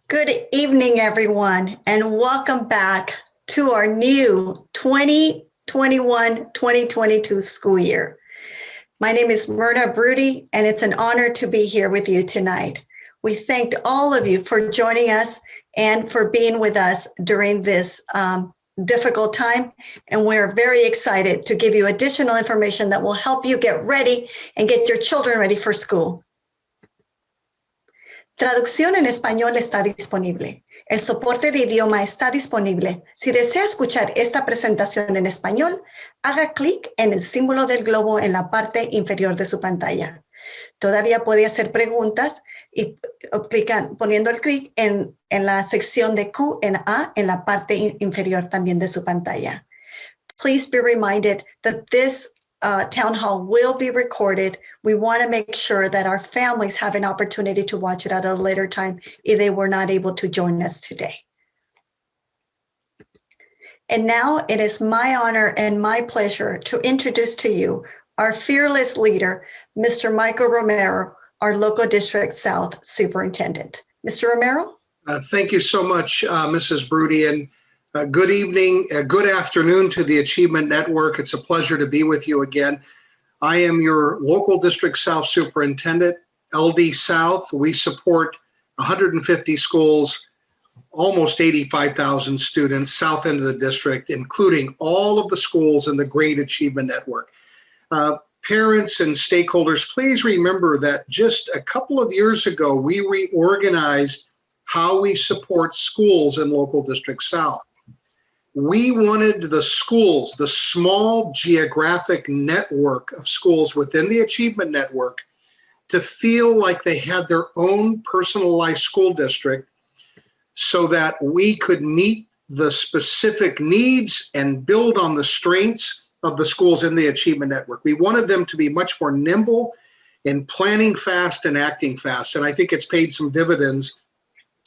Good evening, everyone, and welcome back to our new 2021-2022 school year. My name is Myrna Brody, and it's an honor to be here with you tonight. We thank all of you for joining us and for being with us during this difficult time, and we're very excited to give you additional information that will help you get ready and get your children ready for school. Traducción en español está disponible. El soporte de idioma está disponible. Si desea escuchar esta presentación en español, haga clic en el símbolo del globo en la parte inferior de su pantalla. Todavía puede hacer preguntas y poniendo el clic en la sección de Q&A en la parte inferior también de su pantalla. Please be reminded that this town hall will be recorded. We want to make sure that our families have an opportunity to watch it at a later time if they were not able to join us today. And now it is my honor and my pleasure to introduce to you our fearless leader, Mr. Michael Romero, our local District South Superintendent. Mr. Romero? Thank you so much, Mrs. Brody, and good evening, good afternoon to the Achievement Network. It's a pleasure to be with you again. I am your local District South Superintendent, LD South. We support 150 schools, almost 85,000 students, south end of the district, including all of the schools in the Great Achievement Network. Parents and stakeholders, please remember that just a couple of years ago, we reorganized how we support schools in local District South. We wanted the schools, the small geographic network of schools within the Achievement Network, to feel like they had their own personalized school district so that we could meet the specific needs and build on the strengths of the schools in the Achievement Network. We wanted them to be much more nimble in planning fast and acting fast. And I think it's paid some dividends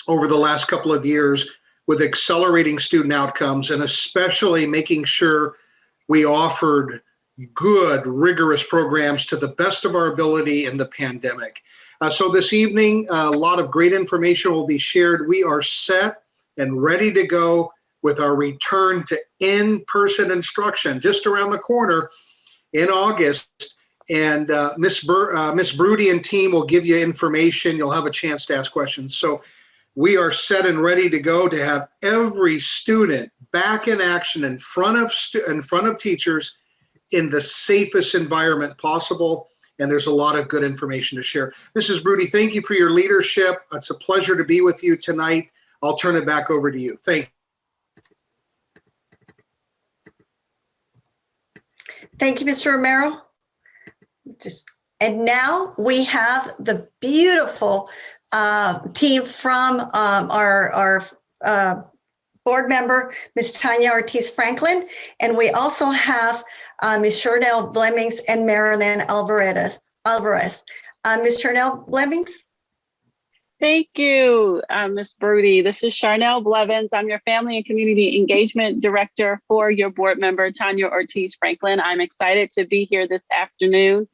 over the last couple of years with accelerating student outcomes, and especially making sure we offered good, rigorous programs to the best of our ability in the pandemic. So this evening, a lot of great information will be shared. We are set and ready to go with our return to in-person instruction just around the corner in August. And Miss Brody and team will give you information. You'll have a chance to ask questions. So we are set and ready to go to have every student back in action in front of teachers in the safest environment possible. And there's a lot of good information to share. Mrs. Brody, thank you for your leadership. It's a pleasure to be with you tonight. I'll turn it back over to you. Thank you. Thank you, Mr. Romero. And now we have the beautiful team from our board member, Ms. Tanya Ortiz Franklin, and we also have Ms. Charnel Blemmings and Marilyn Alvarez. Ms. Charnel Blemmings? Thank you, Ms. Brody. This is Charnel Blevins. I'm your Family and Community Engagement Director for your board member, Tanya Ortiz Franklin. I'm excited to be here this afternoon.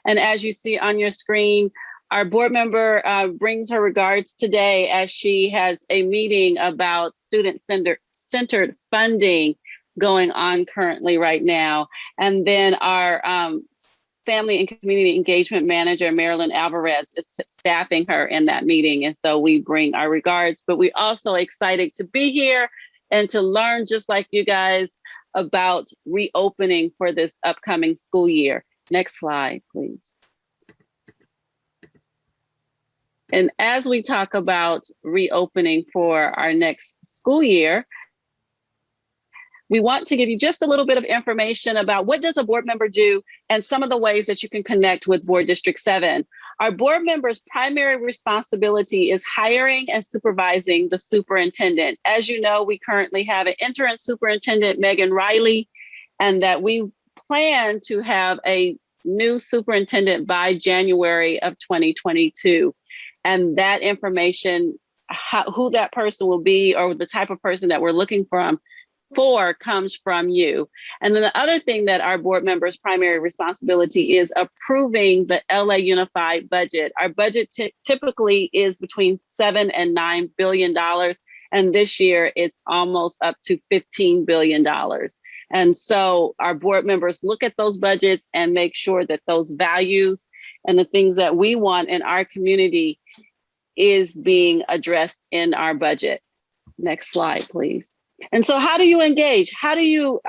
And as you see on your screen, our board member brings her regards today as she has a meeting about student-centered funding going on currently right now. And then our Family and Community Engagement Manager, Marilyn Alvarez, is staffing her in that meeting. And so we bring our regards, but we're also excited to be here and to learn, just like you guys, about reopening for this upcoming school year. Next slide, please. And as we talk about reopening for our next school year, we want to give you just a little bit of information about what does a board member do and some of the ways that you can connect with Board District 7. Our board members' primary responsibility is hiring and supervising the superintendent. As you know, we currently have an interim superintendent, Megan Riley, and that we plan to have a new superintendent by January of 2022. And that information, who that person will be or the type of person that we're looking 4 comes from you. And then the other thing that our board members' primary responsibility is approving the LA Unified budget. Our budget typically is between $7 and $9 billion. And this year it's almost up to $15 billion. And so our board members look at those budgets and make sure that those values and the things that we want in our community is being addressed in our budget. Next slide, please. And so how do you engage? How do you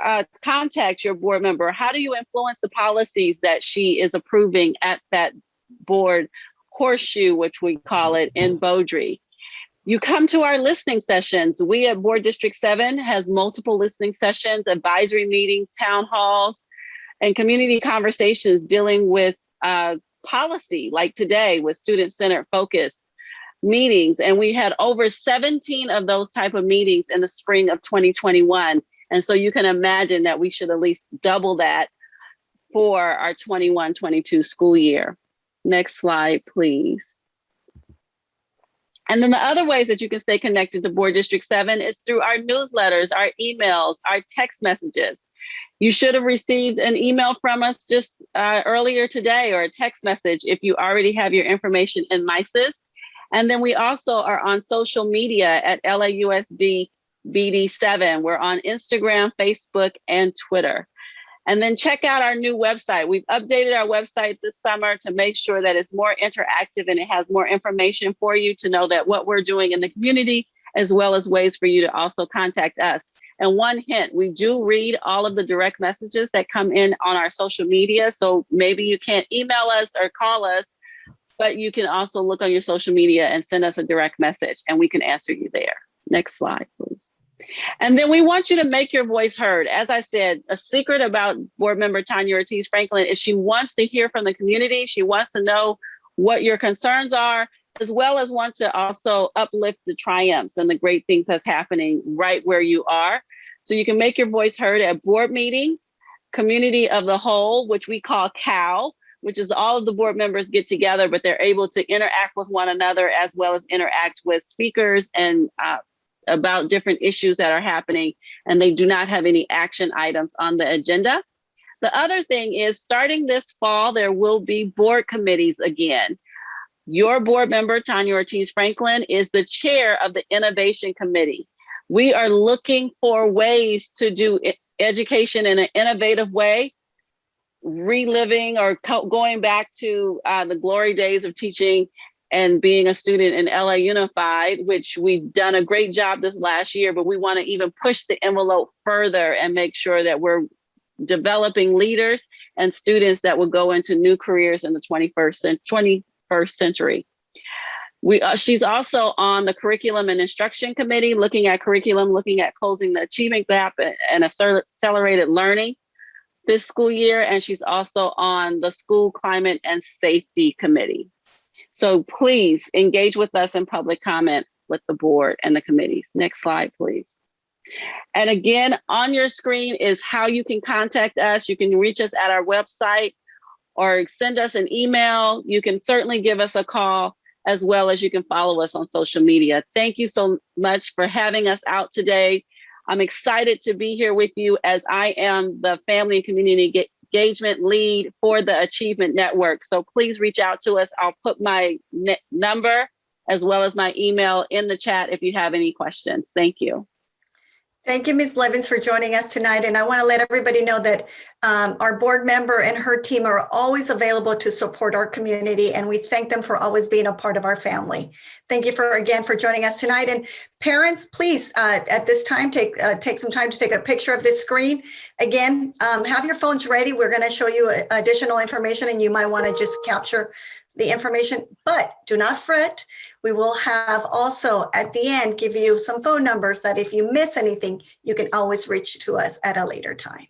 contact your board member? How do you influence the policies that she is approving at that board horseshoe, which we call it in Beaudry? You come to our listening sessions. We at Board District 7 has multiple listening sessions, advisory meetings, town halls, and community conversations dealing with policy, like today with student-centered focus meetings. And we had over 17 of those type of meetings in the spring of 2021. And so you can imagine that we should at least double that for our 21-22 school year. Next slide, please. And then the other ways that you can stay connected to Board District 7 is through our newsletters, our emails, our text messages. You should have received an email from us just earlier today, or a text message if you already have your information in MISIS. And then we also are on social media at LAUSD BD7. We're on Instagram, Facebook, and Twitter. And then check out our new website. We've updated our website this summer to make sure that it's more interactive and it has more information for you to know that what we're doing in the community, as well as ways for you to also contact us. And one hint, we do read all of the direct messages that come in on our social media. So maybe you can't email us or call us, but you can also look on your social media and send us a direct message and we can answer you there. Next slide, please. And then we want you to make your voice heard. As I said, a secret about board member Tanya Ortiz Franklin is she wants to hear from the community. She wants to know what your concerns are, as well as want to also uplift the triumphs and the great things that's happening right where you are. So you can make your voice heard at board meetings, community of the whole, which we call COW, which is all of the board members get together, but they're able to interact with one another as well as interact with speakers and about different issues that are happening, and they do not have any action items on the agenda. The other thing is, starting this fall, there will be board committees again. Your board member, Tanya Ortiz Franklin, is the chair of the Innovation Committee. We are looking for ways to do education in an innovative way, reliving or going back to the glory days of teaching and being a student in LA Unified, which we've done a great job this last year, but we want to even push the envelope further and make sure that we're developing leaders and students that will go into new careers in the 21st century. She's also on the Curriculum and Instruction Committee, looking at curriculum, looking at closing the achievement gap and accelerated learning this school year. And she's also on the School Climate and Safety Committee. So please engage with us in public comment with the board and the committees. Next slide, please. And again, on your screen is how you can contact us. You can reach us at our website or send us an email. You can certainly give us a call, as well as you can follow us on social media. Thank you so much for having us out today. I'm excited to be here with you, as I am the Family and Community Engagement Lead for the Achievement Network. So please reach out to us. I'll put my number as well as my email in the chat if you have any questions. Thank you. Thank you, Ms. Blevins, for joining us tonight. And I want to let everybody know that our board member and her team are always available to support our community, and we thank them for always being a part of our family. Thank you again for joining us tonight. And parents, please, at this time, take some time to take a picture of this screen. Again, have your phones ready. We're going to show you additional information, and you might want to just capture the information, but do not fret. We will have also at the end give you some phone numbers that if you miss anything, you can always reach to us at a later time.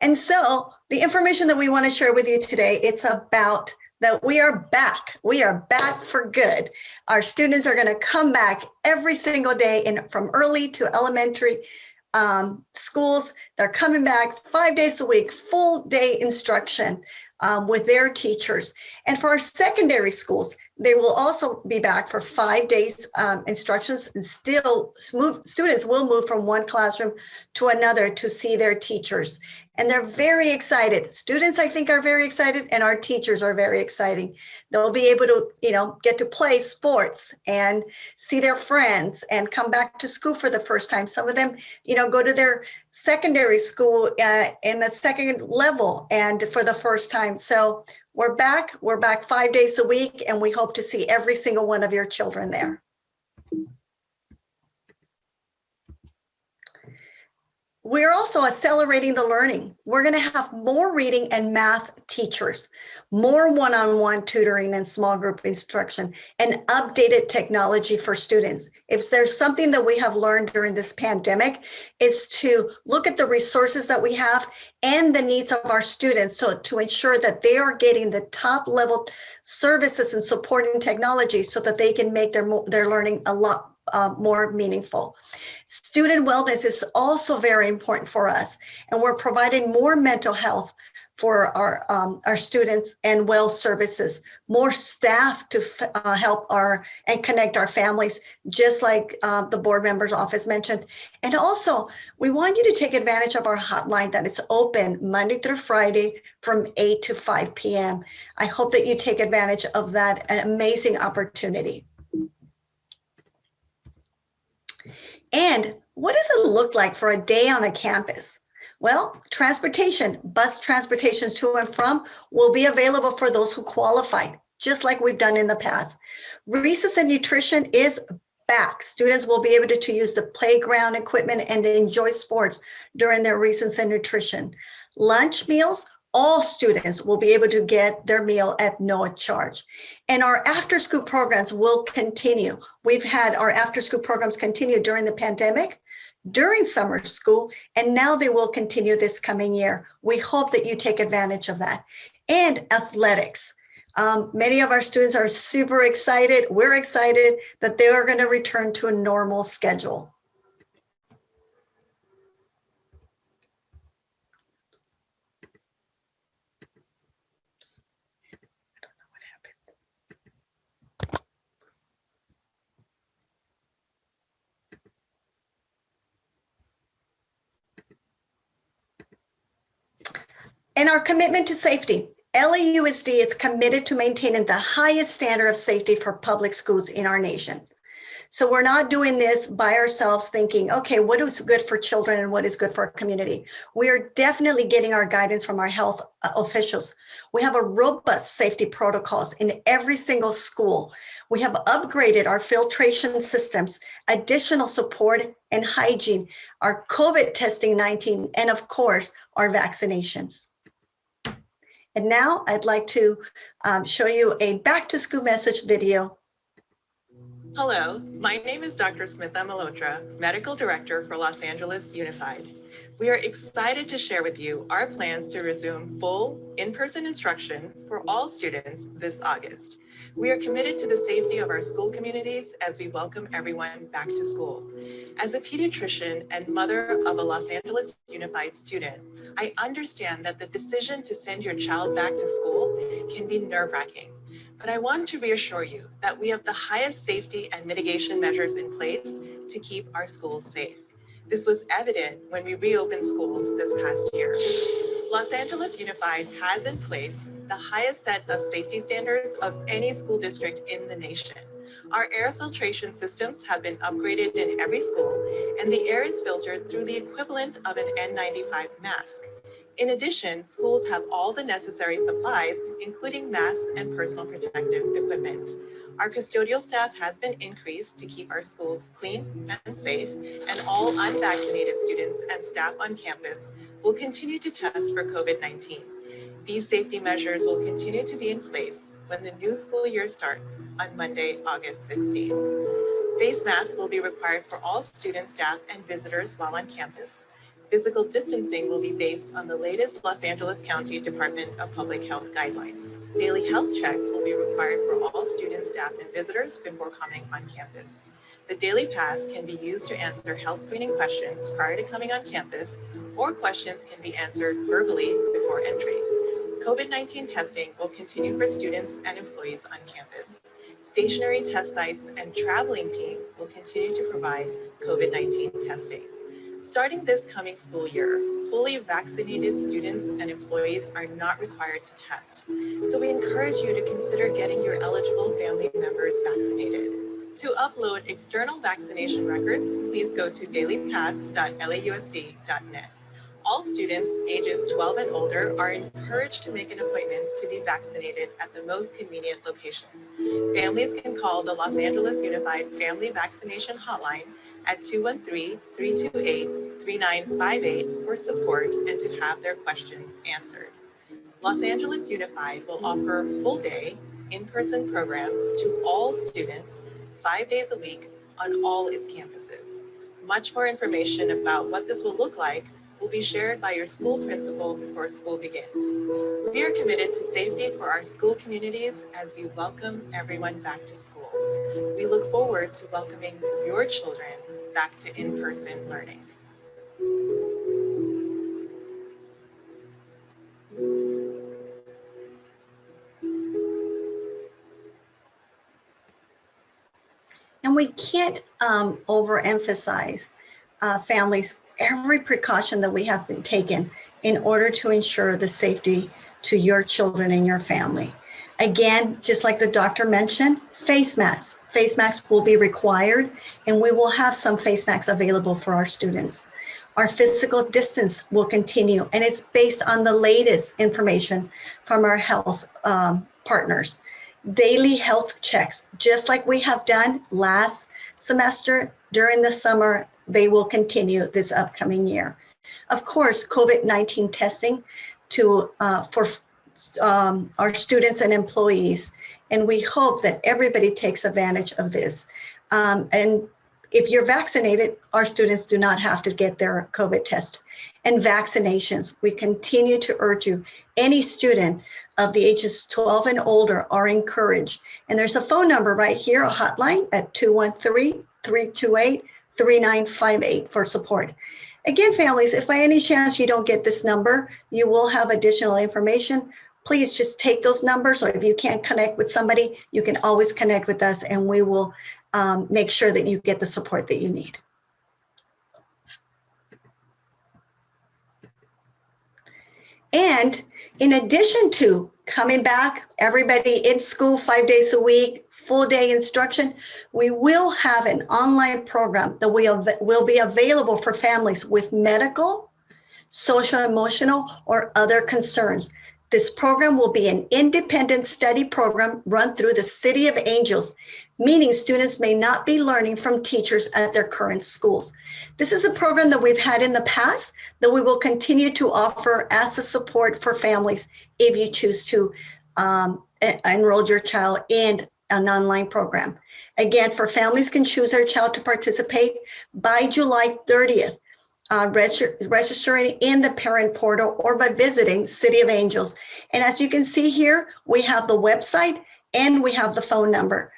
And so the information that we want to share with you today, it's about that we are back. We are back for good. Our students are going to come back every single day from early to elementary schools. They're coming back 5 days a week, full day instruction with their teachers. And for our secondary schools, they will also be back for 5 days instructions, and still students will move from one classroom to another to see their teachers. And they're very excited. Students, I think, are very excited, and our teachers are very excited. They'll be able to, get to play sports and see their friends and come back to school for the first time. Some of them, go to their secondary school in the second level and for the first time. So we're back 5 days a week, and we hope to see every single one of your children there. We're also accelerating the learning. We're going to have more reading and math teachers, more one-on-one tutoring and small group instruction, and updated technology for students. If there's something that we have learned during this pandemic, is to look at the resources that we have and the needs of our students, so to ensure that they are getting the top level services and supporting technology so that they can make their learning a lot more meaningful. Student wellness is also very important for us, and we're providing more mental health for our students and well services, more staff to help and connect our families, just like the board member's office mentioned. And also, we want you to take advantage of our hotline that is open Monday through Friday from 8 to 5 p.m. I hope that you take advantage of that amazing opportunity. And what does it look like for a day on a campus? Well, transportation, bus transportation to and from will be available for those who qualify, just like we've done in the past. Recess and nutrition is back. Students will be able to use the playground equipment and enjoy sports during their recess and nutrition. Lunch meals, all students will be able to get their meal at no charge. And our after-school programs will continue. We've had our after-school programs continue during the pandemic, during summer school, and now they will continue this coming year. We hope that you take advantage of that. And athletics. Many of our students are super excited. We're excited that they are going to return to a normal schedule. And our commitment to safety. LAUSD is committed to maintaining the highest standard of safety for public schools in our nation. So we're not doing this by ourselves thinking, okay, what is good for children and what is good for our community? We are definitely getting our guidance from our health officials. We have a robust safety protocols in every single school. We have upgraded our filtration systems, additional support and hygiene, our COVID testing 19, and of course, our vaccinations. And now I'd like to show you a back to school message video. Hello, my name is Dr. Smitha Malhotra, Medical Director for Los Angeles Unified. We are excited to share with you our plans to resume full in-person instruction for all students this August. We are committed to the safety of our school communities as we welcome everyone back to school. As a pediatrician and mother of a Los Angeles Unified student, I understand that the decision to send your child back to school can be nerve-wracking. But I want to reassure you that we have the highest safety and mitigation measures in place to keep our schools safe. This was evident when we reopened schools this past year. Los Angeles Unified has in place the highest set of safety standards of any school district in the nation. Our air filtration systems have been upgraded in every school, and the air is filtered through the equivalent of an N95 mask. In addition, schools have all the necessary supplies, including masks and personal protective equipment. Our custodial staff has been increased to keep our schools clean and safe, and all unvaccinated students and staff on campus will continue to test for COVID-19. These safety measures will continue to be in place when the new school year starts on Monday, August 16th. Face masks will be required for all students, staff, and visitors while on campus. Physical distancing will be based on the latest Los Angeles County Department of Public Health guidelines. Daily health checks will be required for all students, staff, and visitors before coming on campus. The Daily Pass can be used to answer health screening questions prior to coming on campus, or questions can be answered verbally before entry. COVID-19 testing will continue for students and employees on campus. Stationary test sites and traveling teams will continue to provide COVID-19 testing. Starting this coming school year, fully vaccinated students and employees are not required to test. So we encourage you to consider getting your eligible family members vaccinated. To upload external vaccination records, please go to dailypass.lausd.net. All students ages 12 and older are encouraged to make an appointment to be vaccinated at the most convenient location. Families can call the Los Angeles Unified Family Vaccination Hotline at 213-328-3958 for support and to have their questions answered. Los Angeles Unified will offer full-day in-person programs to all students 5 days a week on all its campuses. Much more information about what this will look like will be shared by your school principal before school begins. We are committed to safety for our school communities as we welcome everyone back to school. We look forward to welcoming your children back to in-person learning. And we can't overemphasize families, every precaution that we have been taken in order to ensure the safety to your children and your family. Again, just like the doctor mentioned, face masks. Face masks will be required, and we will have some face masks available for our students. Our physical distance will continue, and it's based on the latest information from our health partners. Daily health checks, just like we have done last semester during the summer, they will continue this upcoming year. Of course, COVID-19 testing for our students and employees, and we hope that everybody takes advantage of this. And if you're vaccinated, our students do not have to get their COVID test. And vaccinations, we continue to urge you, any student of the ages 12 and older are encouraged. And there's a phone number right here, a hotline at 213-328-3958 for support. Again, families, if by any chance you don't get this number, you will have additional information. Please just take those numbers, or if you can't connect with somebody, you can always connect with us and we will make sure that you get the support that you need. And in addition to coming back, everybody in school 5 days a week, full day instruction, we will have an online program that will be available for families with medical, social, emotional, or other concerns. This program will be an independent study program run through the City of Angels, meaning students may not be learning from teachers at their current schools. This is a program that we've had in the past that we will continue to offer as a support for families if you choose to enroll your child in an online program. Again, for families can choose their child to participate by July 30th. Registering in the parent portal or by visiting City of Angels. And as you can see here, we have the website and we have the phone number.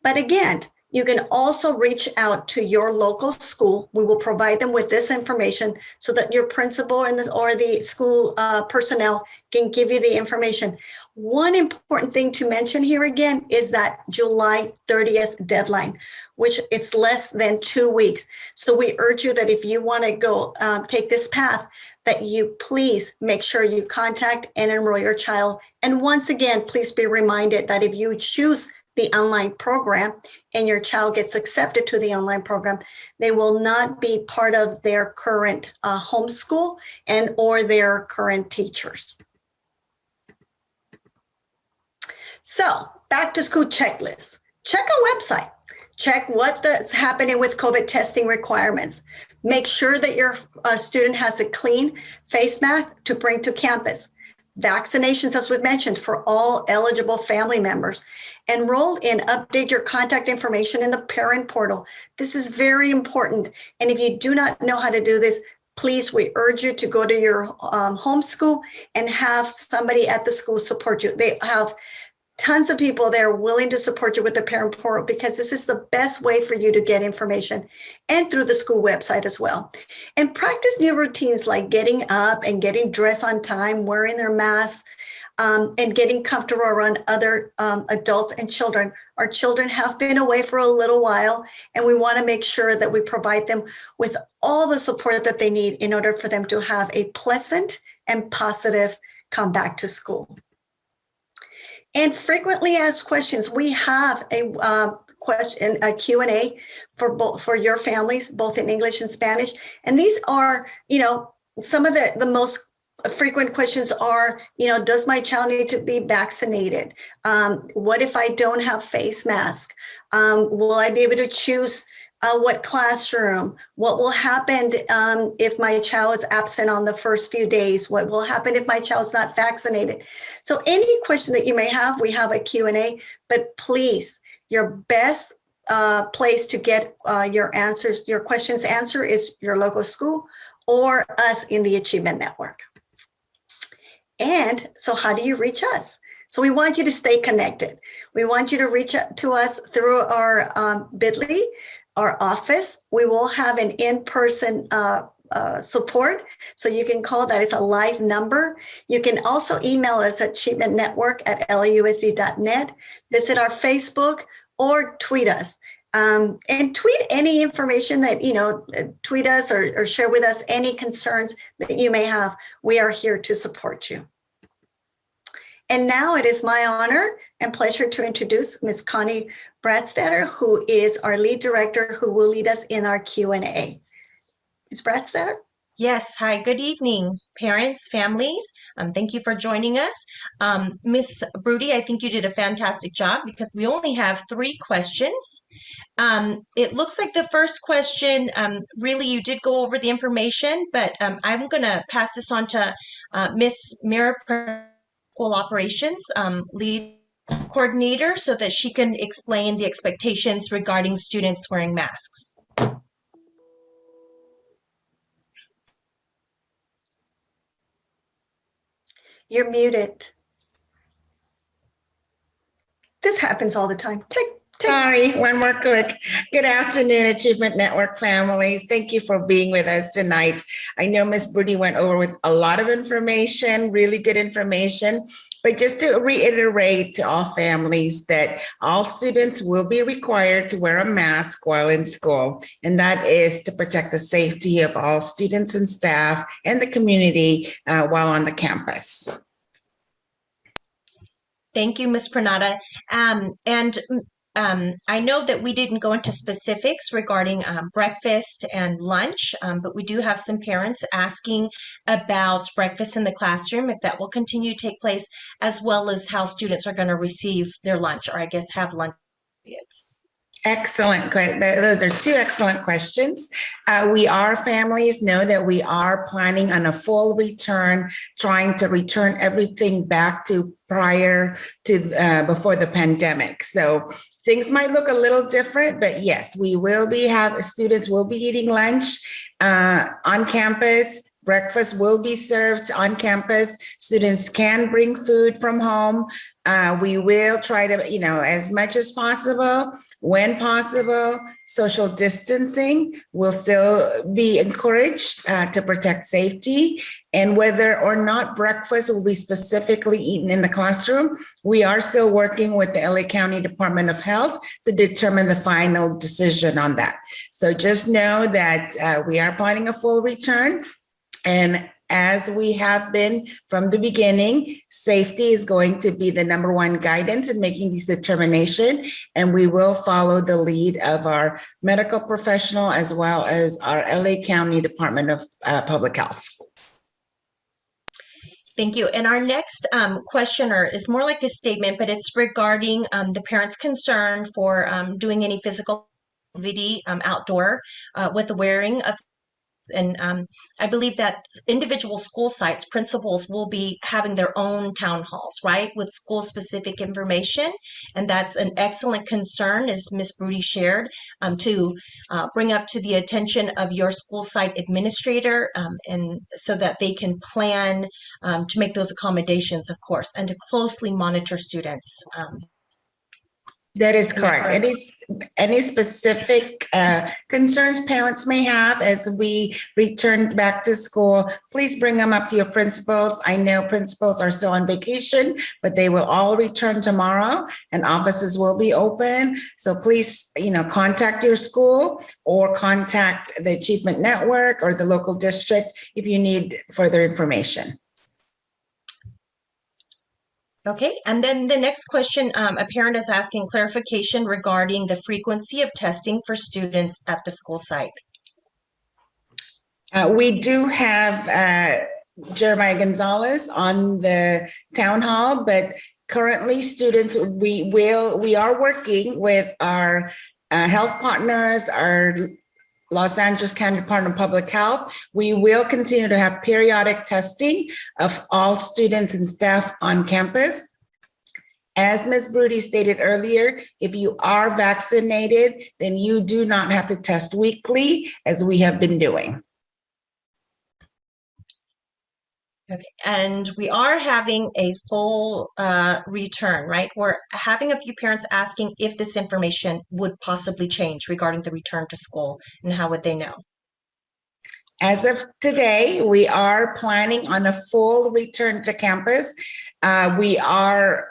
But again, you can also reach out to your local school. We will provide them with this information so that your principal or the school personnel can give you the information. One important thing to mention here again is that July 30th deadline, which it's less than 2 weeks. So we urge you that if you want to go take this path, that you please make sure you contact and enroll your child. And once again, please be reminded that if you choose the online program and your child gets accepted to the online program, they will not be part of their current homeschool and or their current teachers. So back to school checklist. Check our website. Check what's happening with COVID testing requirements. Make sure that your student has a clean face mask to bring to campus. Vaccinations, as we mentioned, for all eligible family members. Enroll and update your contact information in the parent portal. This is very important. And if you do not know how to do this, please, we urge you to go to your home school and have somebody at the school support you. They have tons of people there willing to support you with the parent portal, because this is the best way for you to get information, and through the school website as well. And practice new routines like getting up and getting dressed on time, wearing their masks, and getting comfortable around other adults and children. Our children have been away for a little while, and we want to make sure that we provide them with all the support that they need in order for them to have a pleasant and positive come back to school. And frequently asked questions. We have a Q&A for your families, both in English and Spanish. And these are, some of the most frequent questions are, does my child need to be vaccinated? What if I don't have face mask? Will I be able to choose what classroom? What will happen if my child is absent on the first few days? What will happen if my child's not vaccinated? So any question that you may have, we have a Q&A, but please, your best place to get your questions answered is your local school or us in the Achievement Network. And so how do you reach us? So we want you to stay connected. We want you to reach out to us through our Bit.ly, our office. We will have an in-person support. So you can call, that is a live number. You can also email us at achievementnetwork@lausd.net. Visit our Facebook or tweet us. And tweet any information that, tweet us or share with us any concerns that you may have. We are here to support you. And now it is my honor and pleasure to introduce Ms. Connie Bradstatter, who is our lead director, who will lead us in our Q&A. Ms. Bradstatter? Yes. Hi, good evening, parents, families. Thank you for joining us. Ms. Broody, I think you did a fantastic job because we only have 3 questions. It looks like the first question, really you did go over the information, but I'm going to pass this on to Ms. Mira, School Operations Lead Coordinator, so that she can explain the expectations regarding students wearing masks. You're muted. This happens all the time. Sorry, one more click. Good afternoon, Achievement Network families. Thank you for being with us tonight. I know Ms. Broody went over with a lot of information, really good information. But just to reiterate to all families that all students will be required to wear a mask while in school, and that is to protect the safety of all students and staff and the community while on the campus. Thank you, Ms. Pranata. I know that we didn't go into specifics regarding breakfast and lunch, but we do have some parents asking about breakfast in the classroom, if that will continue to take place, as well as how students are going to receive their lunch, or I guess have lunch periods. Excellent. Those are 2 excellent questions. Families know that we are planning on a full return, trying to return everything back to prior to before the pandemic. So things might look a little different, but yes, students will be eating lunch on campus. Breakfast will be served on campus. Students can bring food from home. We will try to, as much as possible, when possible, social distancing will still be encouraged to protect safety. And whether or not breakfast will be specifically eaten in the classroom, we are still working with the LA County Department of Health to determine the final decision on that. So just know that we are planning a full return. And as we have been from the beginning, safety is going to be the #1 guidance in making these determinations. And we will follow the lead of our medical professional as well as our LA County Department of Public Health. Thank you. And our next questioner is more like a statement, but it's regarding the parents' concern for doing any physical activity outdoor with the wearing of And I believe that individual school sites, principals will be having their own town halls, right, with school-specific information. And that's an excellent concern, as Ms. Broody shared, to bring up to the attention of your school site administrator, and so that they can plan to make those accommodations, of course, and to closely monitor students. That is correct. Any specific concerns parents may have as we return back to school, please bring them up to your principals. I know principals are still on vacation, but they will all return tomorrow and offices will be open. So please, contact your school or contact the Achievement Network or the local district if you need further information. Okay, and then the next question, a parent is asking clarification regarding the frequency of testing for students at the school site. We do have Jeremiah Gonzalez on the town hall, but currently students, we are working with our health partners, our Los Angeles County Department of Public Health. We will continue to have periodic testing of all students and staff on campus. As Ms. Broody stated earlier, if you are vaccinated, then you do not have to test weekly as we have been doing. Okay, and we are having a full return, right? We're having a few parents asking if this information would possibly change regarding the return to school, and how would they know? As of today, we are planning on a full return to campus. We are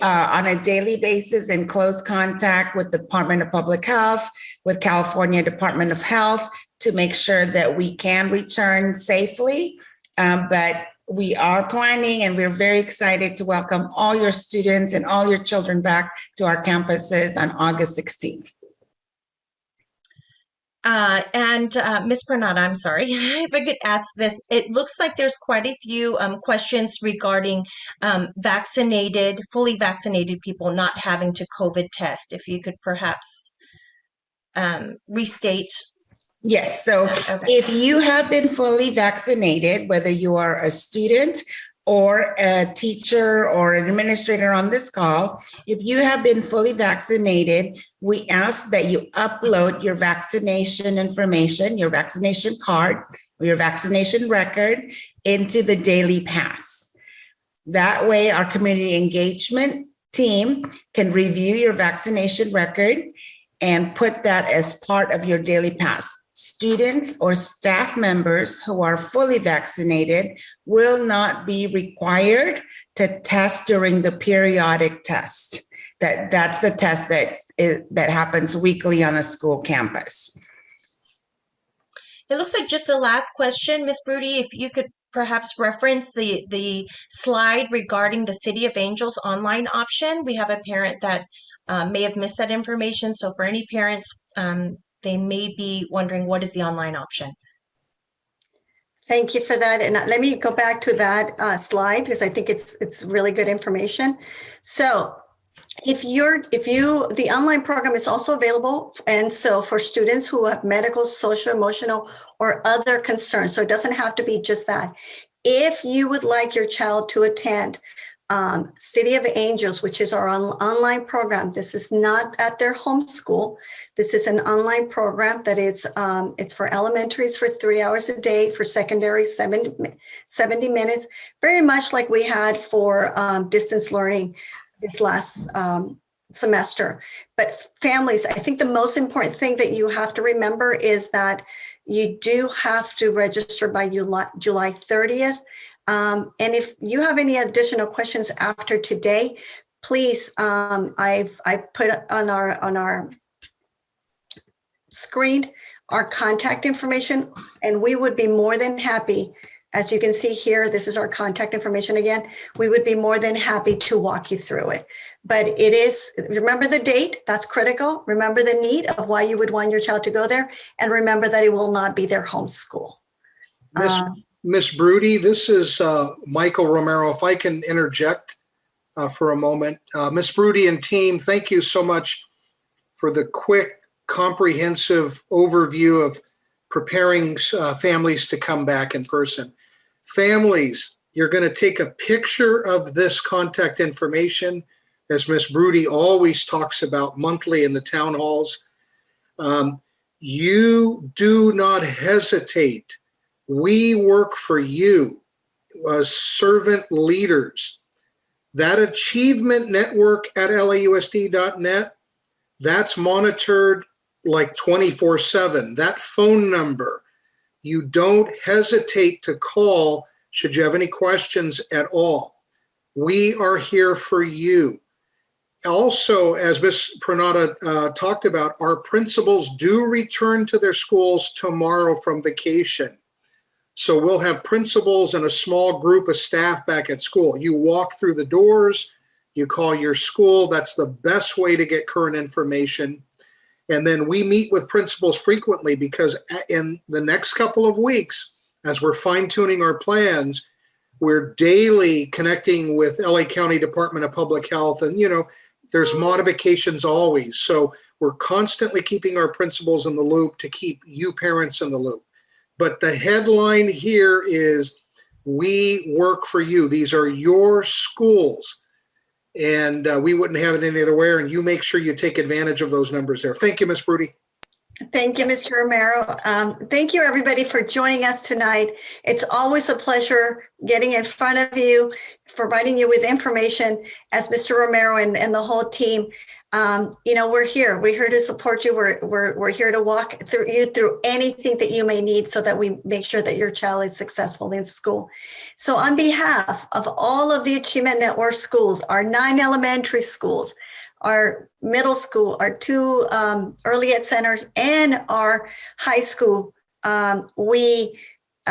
on a daily basis in close contact with the Department of Public Health, with California Department of Health, to make sure that we can return safely. But we are planning, and we're very excited to welcome all your students and all your children back to our campuses on August 16th. Ms. Bernada, I'm sorry, if I could ask this. It looks like there's quite a few questions regarding fully vaccinated people not having to COVID test. If you could perhaps restate. Yes, so Okay. if you have been fully vaccinated, whether you are a student or a teacher or an administrator on this call, if you have been fully vaccinated, we ask that you upload your vaccination information, your vaccination card, or your vaccination record into the Daily Pass. That way, our community engagement team can review your vaccination record and put that as part of your Daily Pass. Students or staff members who are fully vaccinated will not be required to test during the periodic test. That's the test that happens weekly on a school campus. It looks like just the last question, Ms. Broody, if you could perhaps reference the slide regarding the City of Angels online option. We have a parent that may have missed that information. So for any parents, they may be wondering, what is the online option? Thank you for that. And let me go back to that slide, because I think it's really good information. So the online program is also available. And so for students who have medical, social, emotional, or other concerns, so it doesn't have to be just that. If you would like your child to attend City of Angels, which is our online program, this is not at their home school. This is an online program that is, it's for elementaries for 3 hours a day, for secondary 70 minutes, very much like we had for distance learning this last semester. But families, I think the most important thing that you have to remember is that you do have to register by July 30th. And if you have any additional questions after today, please, I put on our screen our contact information, and we would be more than happy. As you can see here, this is our contact information again. We would be more than happy to walk you through it. But it is, remember the date, that's critical. Remember the need of why you would want your child to go there, and remember that it will not be their home school. Miss Broody, this is Michael Romero. If I can interject for a moment. Miss Broody and team, thank you so much for the quick, comprehensive overview of preparing families to come back in person. Families, you're going to take a picture of this contact information, as Ms. Broody always talks about monthly in the town halls. You do not hesitate. We work for you as servant leaders. That achievement network at lausd.net, that's monitored like 24/7. That phone number, you don't hesitate to call should you have any questions at all. We are here for you. Also, as Ms. Pranata talked about, our principals do return to their schools tomorrow from vacation. So we'll have principals and a small group of staff back at school. You walk through the doors, you call your school. That's the best way to get current information. And then we meet with principals frequently because in the next couple of weeks, as we're fine-tuning our plans, we're daily connecting with LA County Department of Public Health. And, you know, there's modifications always. So we're constantly keeping our principals in the loop to keep you parents in the loop. But the headline here is, we work for you. These are your schools. And we wouldn't have it any other way. And you make sure you take advantage of those numbers there. Thank you, Ms. Broody. Thank you, Mr. Romero. Thank you, everybody, for joining us tonight. It's always a pleasure getting in front of you, providing you with information as Mr. Romero and the whole team. You know, we're here. We're here to support you. We're here to walk through you through anything that you may need so that we make sure that your child is successful in school. So on behalf of all of the Achievement Network schools, our 9 elementary schools, our middle school, our 2 early ed centers, and our high school, we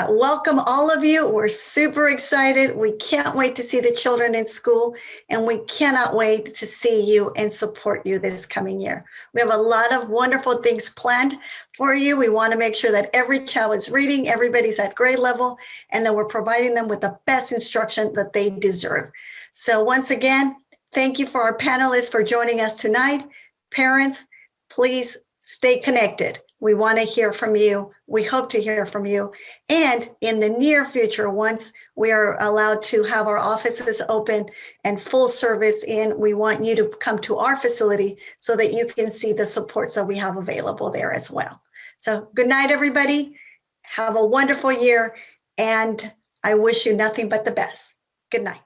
welcome all of you. We're super excited. We can't wait to see the children in school, and we cannot wait to see you and support you this coming year. We have a lot of wonderful things planned for you. We want to make sure that every child is reading, everybody's at grade level, and that we're providing them with the best instruction that they deserve. So once again, thank you for our panelists for joining us tonight. Parents, please stay connected. We want to hear from you. We hope to hear from you. And in the near future, once we are allowed to have our offices open and full service in, we want you to come to our facility so that you can see the supports that we have available there as well. So good night, everybody. Have a wonderful year. And I wish you nothing but the best. Good night.